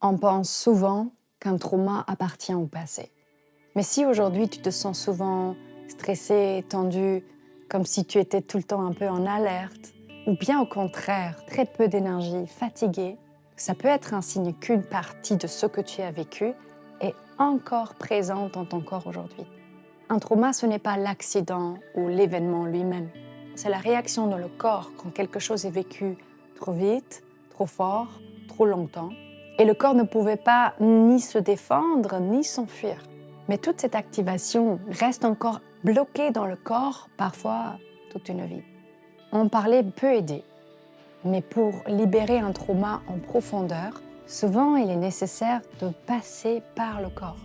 On pense souvent qu'un trauma appartient au passé. Mais si aujourd'hui tu te sens souvent stressé, tendu, comme si tu étais tout le temps un peu en alerte, ou bien au contraire, très peu d'énergie, fatigué, ça peut être un signe qu'une partie de ce que tu as vécu est encore présente dans ton corps aujourd'hui. Un trauma, ce n'est pas l'accident ou l'événement lui-même. C'est la réaction dans le corps quand quelque chose est vécu trop vite, trop fort, trop longtemps. Et le corps ne pouvait pas ni se défendre, ni s'enfuir. Mais toute cette activation reste encore bloquée dans le corps, parfois toute une vie. En parler peut aider, mais pour libérer un trauma en profondeur, souvent il est nécessaire de passer par le corps.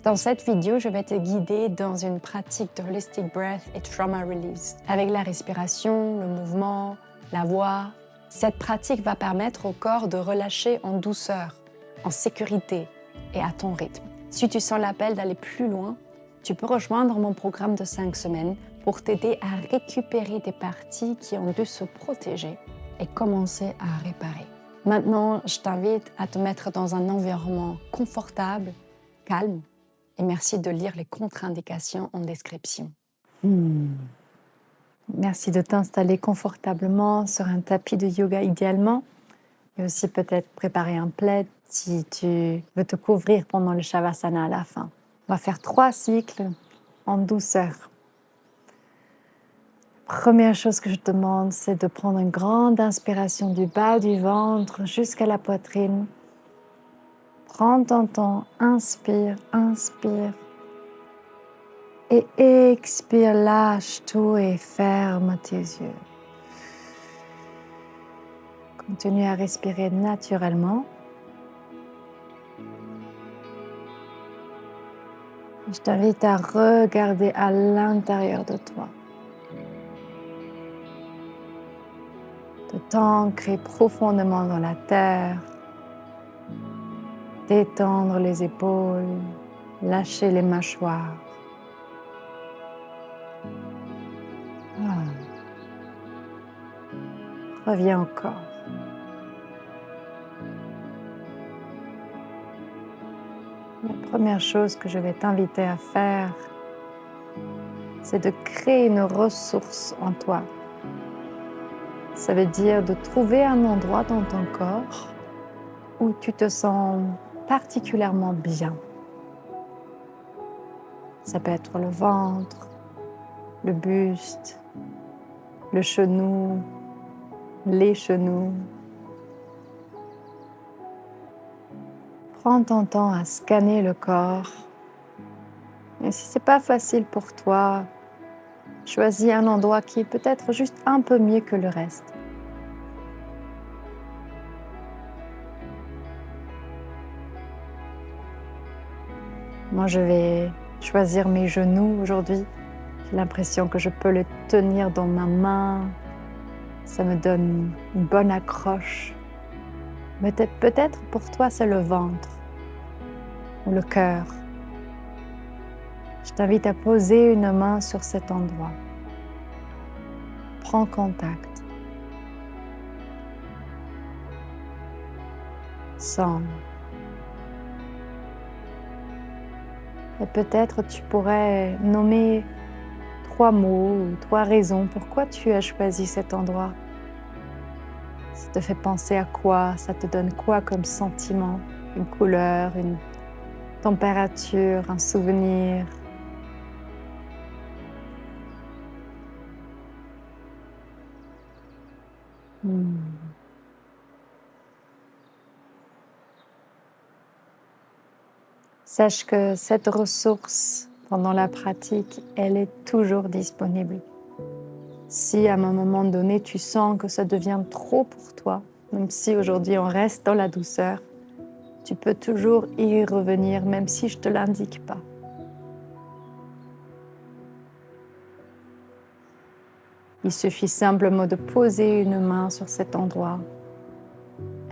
Dans cette vidéo, je vais te guider dans une pratique de Holistic Breath et Trauma Release. Avec la respiration, le mouvement, la voix, cette pratique va permettre au corps de relâcher en douceur, en sécurité et à ton rythme. Si tu sens l'appel d'aller plus loin, tu peux rejoindre mon programme de 5 semaines pour t'aider à récupérer des parties qui ont dû se protéger et commencer à réparer. Maintenant, je t'invite à te mettre dans un environnement confortable, calme, et merci de lire les contre-indications en description. Merci de t'installer confortablement sur un tapis de yoga idéalement, et aussi peut-être préparer un plaid si tu veux te couvrir pendant le Shavasana à la fin. On va faire 3 cycles en douceur. Première chose que je te demande, c'est de prendre une grande inspiration du bas du ventre jusqu'à la poitrine. Prends ton temps, inspire, inspire. Et expire, lâche tout et ferme tes yeux. Continue à respirer naturellement. Je t'invite à regarder à l'intérieur de toi. De t'ancrer profondément dans la terre. Détendre les épaules. Lâcher les mâchoires. Reviens encore. La première chose que je vais t'inviter à faire, c'est de créer une ressource en toi. Ça veut dire de trouver un endroit dans ton corps où tu te sens particulièrement bien. Ça peut être le ventre, le buste, le genou, les genoux. Prends ton temps à scanner le corps. Et si ce n'est pas facile pour toi, choisis un endroit qui est peut-être juste un peu mieux que le reste. Moi, je vais choisir mes genoux aujourd'hui. J'ai l'impression que je peux les tenir dans ma main. Ça me donne une bonne accroche. Mais peut-être pour toi, c'est le ventre ou le cœur. Je t'invite à poser une main sur cet endroit. Prends contact. Sens. Et peut-être tu pourrais nommer 3 mots ou 3 raisons pourquoi tu as choisi cet endroit. Ça te fait penser à quoi? Ça te donne quoi comme sentiment? Une couleur, une température, un souvenir? Sache que cette ressource, pendant la pratique, elle est toujours disponible. Si à un moment donné, tu sens que ça devient trop pour toi, même si aujourd'hui on reste dans la douceur, tu peux toujours y revenir, même si je ne te l'indique pas. Il suffit simplement de poser une main sur cet endroit.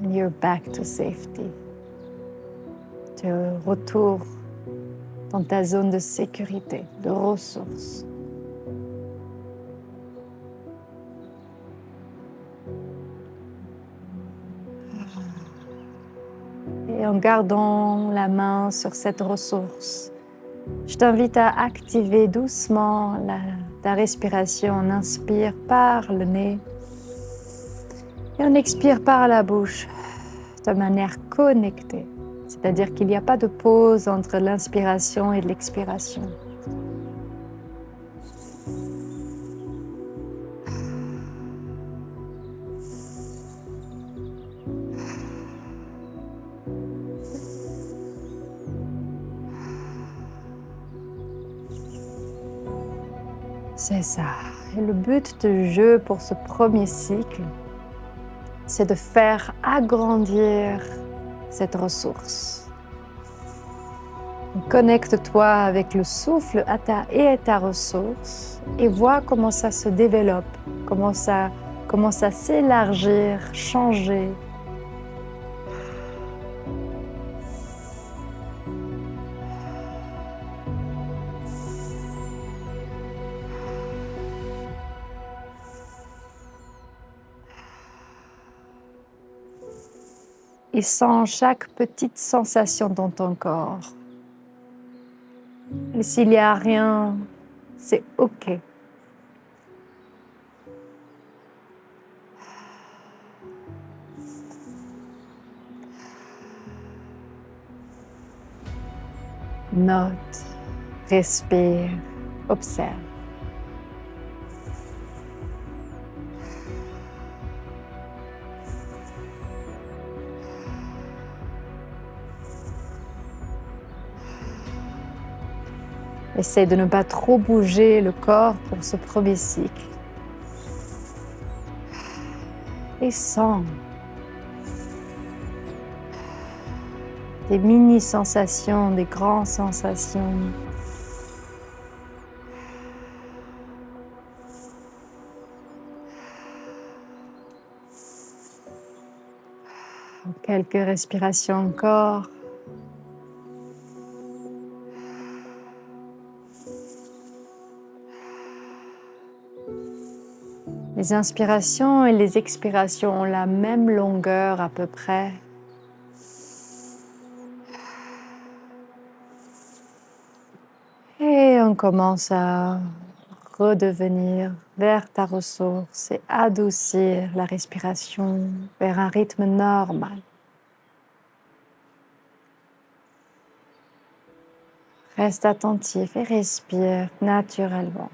And you're back to safety. Tu retournes dans ta zone de sécurité, de ressources. Et en gardant la main sur cette ressource, je t'invite à activer doucement ta respiration. On inspire par le nez et on expire par la bouche de manière connectée. C'est-à-dire qu'il n'y a pas de pause entre l'inspiration et l'expiration. C'est ça. Et le but du jeu pour ce premier cycle, c'est de faire agrandir cette ressource. Connecte-toi avec le souffle et à ta ressource et vois comment ça se développe, comment ça commence à s'élargir, changer. Et sens chaque petite sensation dans ton corps. Et s'il n'y a rien, c'est OK. Note, respire, observe. Essaye de ne pas trop bouger le corps pour ce premier cycle. Et sens des mini-sensations, des grandes sensations. Quelques respirations encore. Les inspirations et les expirations ont la même longueur à peu près. Et on commence à redevenir vers ta ressource et adoucir la respiration vers un rythme normal. Reste attentif et respire naturellement.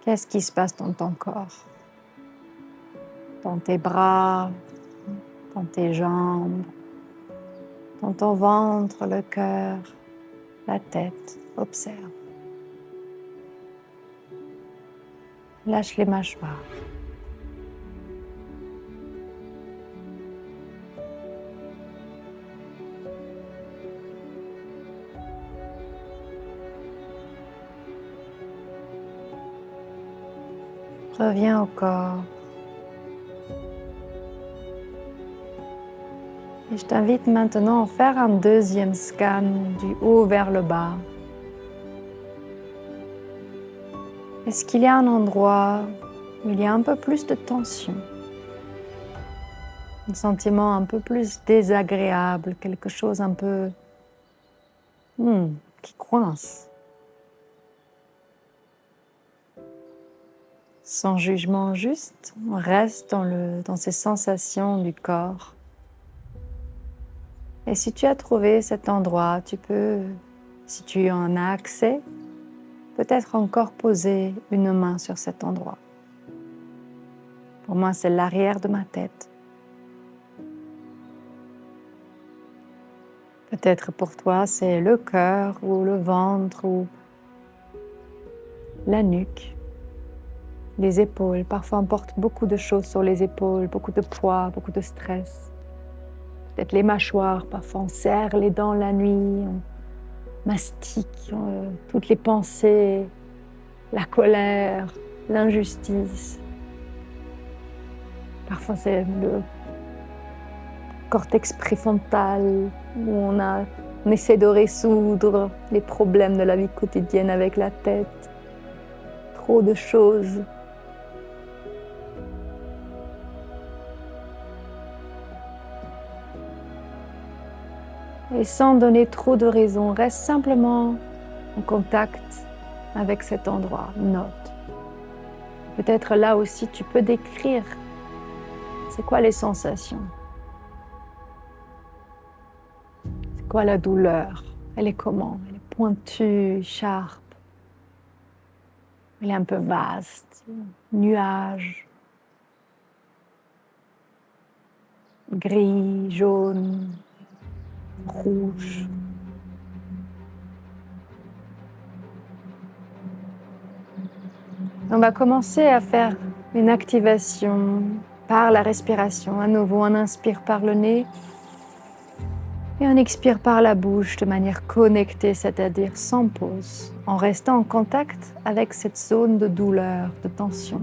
Qu'est-ce qui se passe dans ton corps? Dans tes bras, dans tes jambes, dans ton ventre, le cœur, la tête. Observe. Lâche les mâchoires. Reviens au corps. Et je t'invite maintenant à faire un deuxième scan du haut vers le bas. Est-ce qu'il y a un endroit où il y a un peu plus de tension? Un sentiment un peu plus désagréable, quelque chose un peu qui coince. Sans jugement juste, on reste dans ces sensations du corps. Et si tu as trouvé cet endroit, tu peux, si tu en as accès, peut-être encore poser une main sur cet endroit. Pour moi, c'est l'arrière de ma tête. Peut-être pour toi, c'est le cœur ou le ventre ou la nuque. Les épaules, parfois on porte beaucoup de choses sur les épaules, beaucoup de poids, beaucoup de stress. Peut-être les mâchoires, parfois on serre les dents la nuit, on mastique toutes les pensées, la colère, l'injustice. Parfois c'est le cortex préfrontal où on essaie de résoudre les problèmes de la vie quotidienne avec la tête. Trop de choses. Et sans donner trop de raison, reste simplement en contact avec cet endroit, note. Peut-être là aussi tu peux décrire c'est quoi les sensations. C'est quoi la douleur? Elle est comment? Elle est pointue, sharp. Elle est un peu vaste, nuage, gris, jaune, rouge. On va commencer à faire une activation par la respiration. À nouveau, on inspire par le nez et on expire par la bouche de manière connectée, c'est-à-dire sans pause, en restant en contact avec cette zone de douleur, de tension.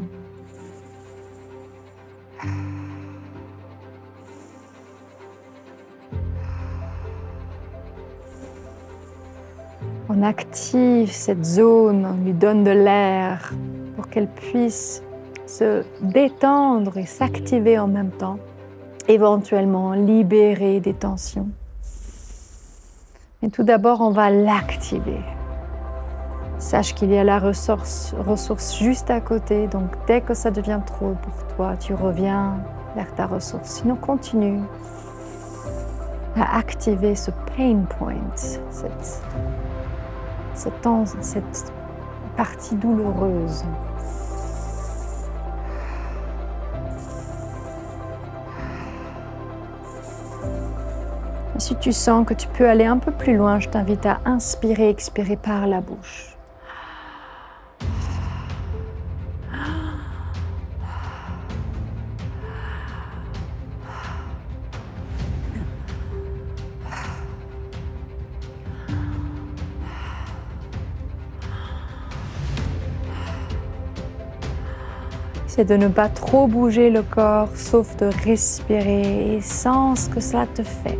On active cette zone, on lui donne de l'air pour qu'elle puisse se détendre et s'activer en même temps, éventuellement libérer des tensions. Mais tout d'abord, on va l'activer. Sache qu'il y a la ressource juste à côté, donc dès que ça devient trop pour toi, tu reviens vers ta ressource. Sinon, continue à activer ce pain point, cette partie douloureuse. Et si tu sens que tu peux aller un peu plus loin, je t'invite à inspirer, expirer par la bouche. C'est de ne pas trop bouger le corps, sauf de respirer et sens ce que cela te fait.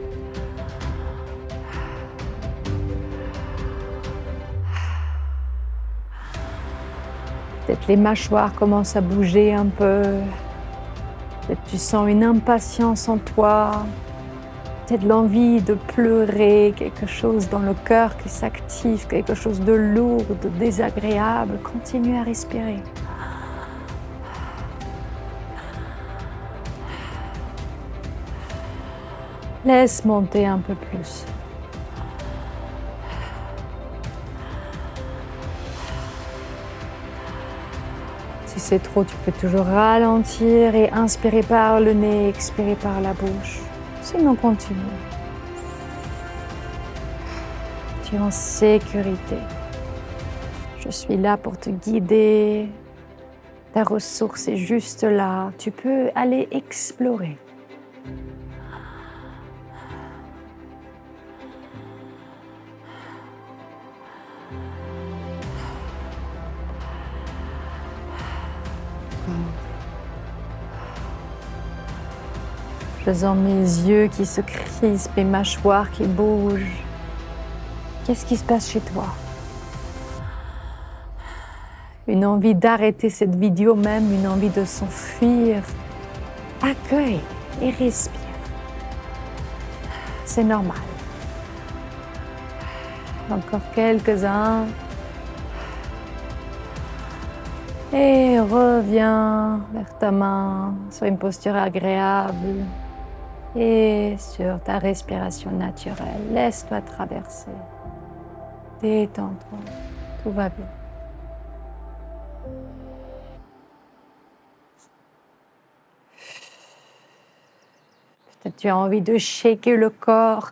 Peut-être les mâchoires commencent à bouger un peu. Peut-être tu sens une impatience en toi. Peut-être l'envie de pleurer, quelque chose dans le cœur qui s'active, quelque chose de lourd, de désagréable. Continue à respirer. Laisse monter un peu plus. Si c'est trop, tu peux toujours ralentir et inspirer par le nez, expirer par la bouche. Sinon, continue. Tu es en sécurité. Je suis là pour te guider. Ta ressource est juste là. Tu peux aller explorer. Je sens mes yeux qui se crispent, mes mâchoires qui bougent. Qu'est-ce qui se passe chez toi? Une envie d'arrêter cette vidéo même, une envie de s'enfuir. Accueille et respire. C'est normal. Encore quelques-uns. Et reviens vers ta main sur une posture agréable. Et sur ta respiration naturelle, laisse-toi traverser. Détends-toi, tout va bien. Peut-être tu as envie de shaker le corps.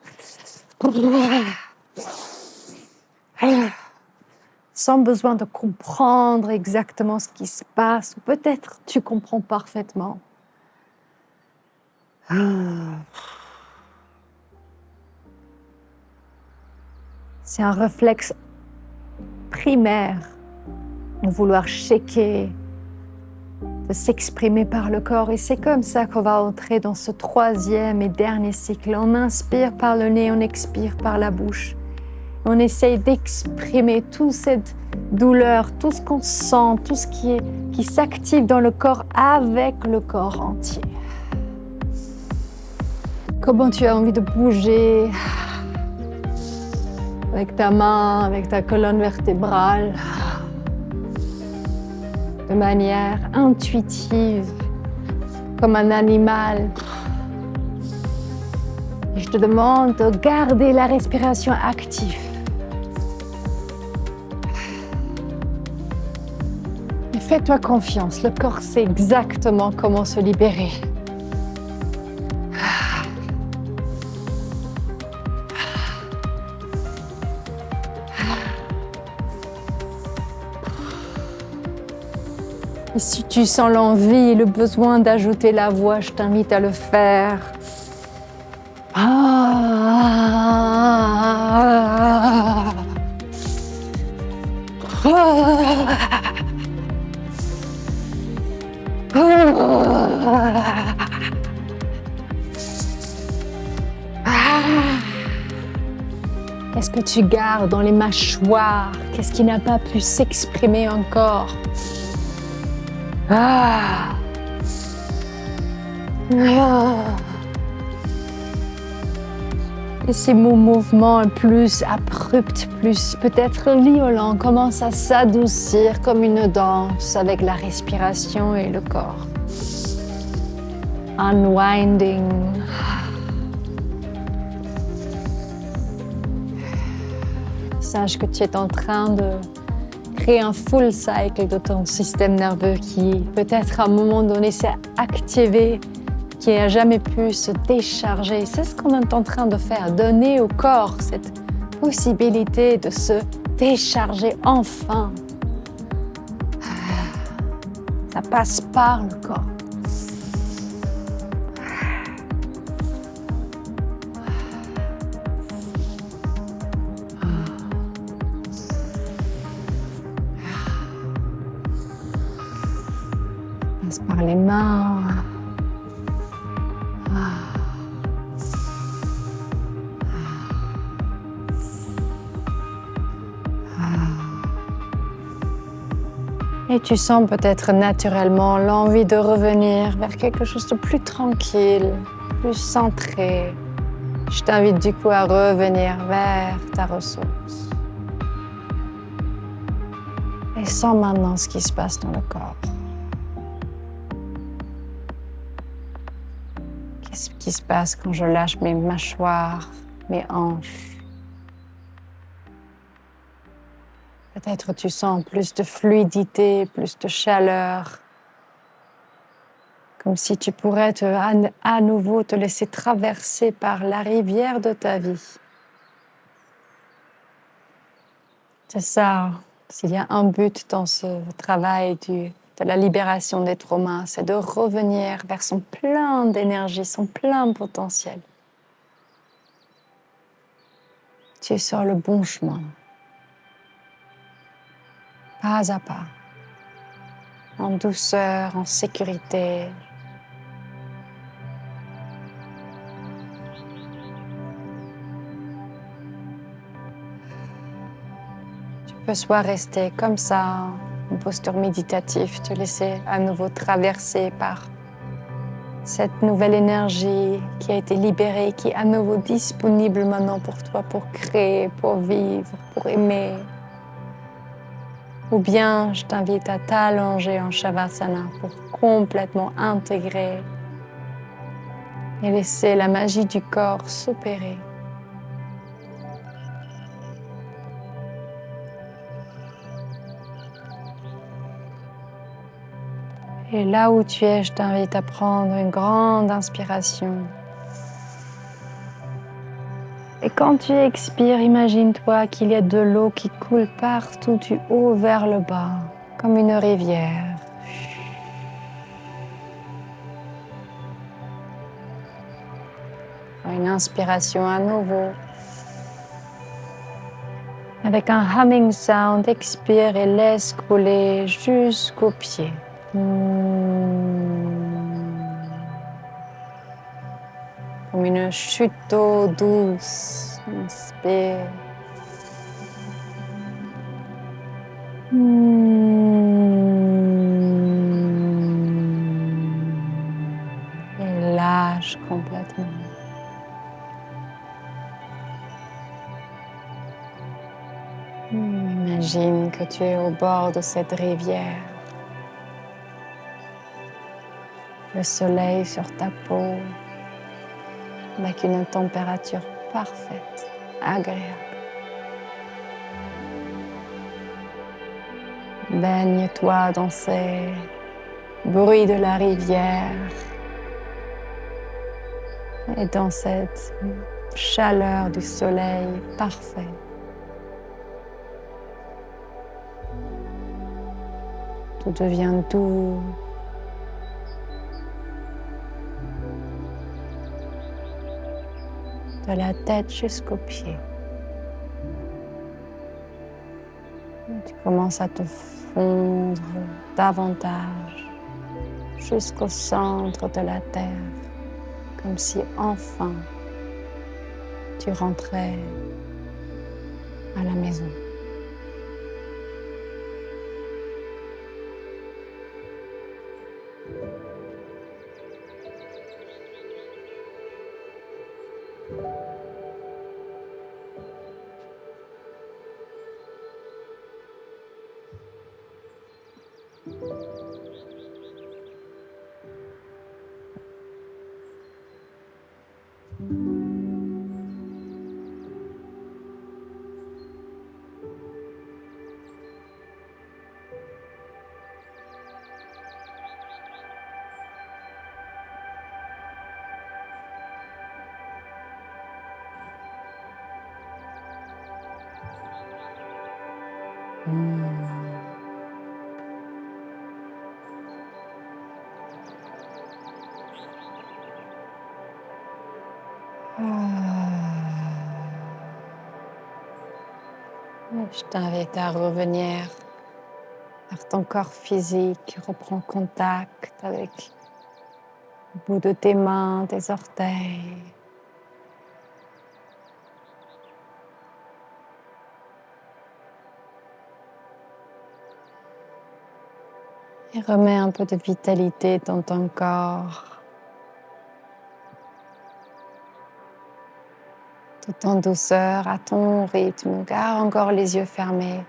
Sans besoin de comprendre exactement ce qui se passe. Ou peut-être tu comprends parfaitement. C'est un réflexe primaire de vouloir shaker, de s'exprimer par le corps. Et c'est comme ça qu'on va entrer dans ce troisième et dernier cycle. On inspire par le nez, on expire par la bouche. On essaye d'exprimer toute cette douleur, tout ce qu'on sent, tout ce qui s'active dans le corps avec le corps entier. Comment tu as envie de bouger avec ta main, avec ta colonne vertébrale, de manière intuitive, comme un animal. Et je te demande de garder la respiration active. Et fais-toi confiance, le corps sait exactement comment se libérer. Et si tu sens l'envie et le besoin d'ajouter la voix, je t'invite à le faire. Qu'est-ce que tu gardes dans les mâchoires? Qu'est-ce qui n'a pas pu s'exprimer encore? Et ces mouvements plus abrupts, plus peut-être violents, commencent à s'adoucir comme une danse avec la respiration et le corps. Unwinding. Sache que tu es en train de créer un full cycle de ton système nerveux qui peut-être à un moment donné s'est activé, qui n'a jamais pu se décharger. C'est ce qu'on est en train de faire, donner au corps cette possibilité de se décharger enfin. Ça passe par le corps. Passe par les mains. Et tu sens peut-être naturellement l'envie de revenir vers quelque chose de plus tranquille, plus centré. Je t'invite du coup à revenir vers ta ressource. Et sens maintenant ce qui se passe dans le corps. Qu'est-ce qui se passe quand je lâche mes mâchoires, mes hanches? Peut-être tu sens plus de fluidité, plus de chaleur, comme si tu pourrais à nouveau te laisser traverser par la rivière de ta vie. C'est ça, s'il y a un but dans ce travail de la libération des traumas, c'est de revenir vers son plein d'énergie, son plein potentiel. Tu es sur le bon chemin. Pas à pas, en douceur, en sécurité. Tu peux soit rester comme ça, en posture méditative, te laisser à nouveau traverser par cette nouvelle énergie qui a été libérée, qui est à nouveau disponible maintenant pour toi, pour créer, pour vivre, pour aimer. Ou bien, je t'invite à t'allonger en Shavasana pour complètement intégrer et laisser la magie du corps s'opérer. Et là où tu es, je t'invite à prendre une grande inspiration. Et quand tu expires, imagine-toi qu'il y a de l'eau qui coule partout du haut vers le bas, comme une rivière. Une inspiration à nouveau. Avec un humming sound, expire et laisse couler jusqu'aux pieds. Comme une chute d'eau douce. Inspire. Et lâche complètement. Imagine que tu es au bord de cette rivière. Le soleil sur ta peau, avec une température parfaite, agréable. Baigne-toi dans ces bruits de la rivière et dans cette chaleur du soleil parfait. Tout devient doux. De la tête jusqu'aux pieds. Tu commences à te fondre davantage jusqu'au centre de la terre, comme si enfin tu rentrais à la maison. Je t'invite à revenir vers ton corps physique. Reprends contact avec le bout de tes mains, tes orteils. Et remets un peu de vitalité dans ton corps, tout en douceur, à ton rythme. Garde encore les yeux fermés.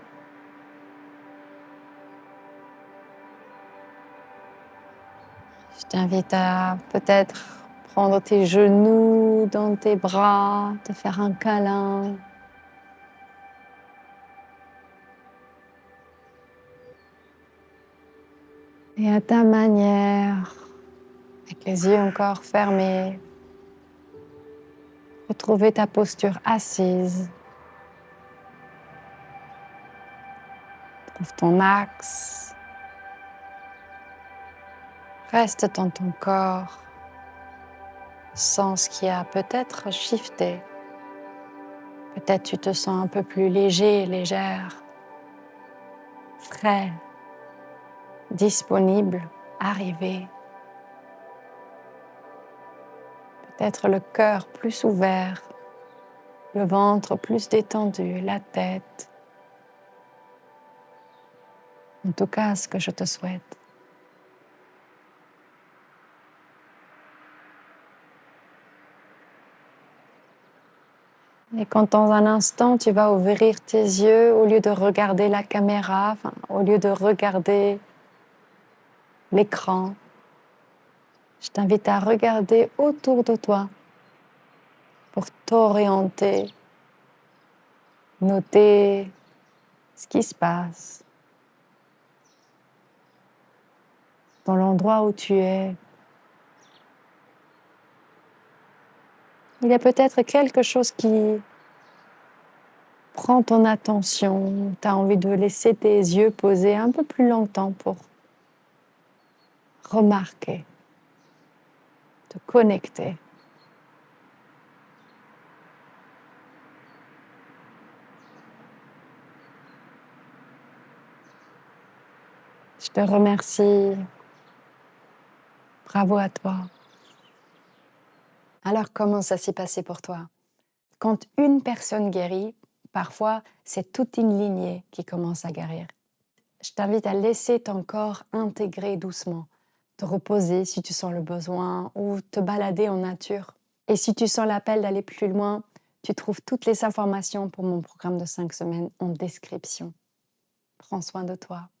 Je t'invite à peut-être prendre tes genoux dans tes bras, te faire un câlin. Et à ta manière, avec les yeux encore fermés, retrouver ta posture assise. Trouve ton axe. Reste dans ton corps. Sens ce qui a peut-être shifté. Peut-être tu te sens un peu plus léger, légère, frais, disponible, arrivé. Peut-être le cœur plus ouvert, le ventre plus détendu, la tête. En tout cas, ce que je te souhaite. Et quand dans un instant, tu vas ouvrir tes yeux, au lieu de regarder la caméra, au lieu de regarder l'écran, je t'invite à regarder autour de toi pour t'orienter, noter ce qui se passe dans l'endroit où tu es. Il y a peut-être quelque chose qui prend ton attention. Tu as envie de laisser tes yeux poser un peu plus longtemps pour remarquer, te connecter. Je te remercie. Bravo à toi. Alors, comment ça s'est passé pour toi? Quand une personne guérit, parfois, c'est toute une lignée qui commence à guérir. Je t'invite à laisser ton corps intégrer doucement, te reposer si tu sens le besoin ou te balader en nature. Et si tu sens l'appel d'aller plus loin, Tu trouves toutes les informations pour mon programme de 5 semaines en description. Prends soin de toi.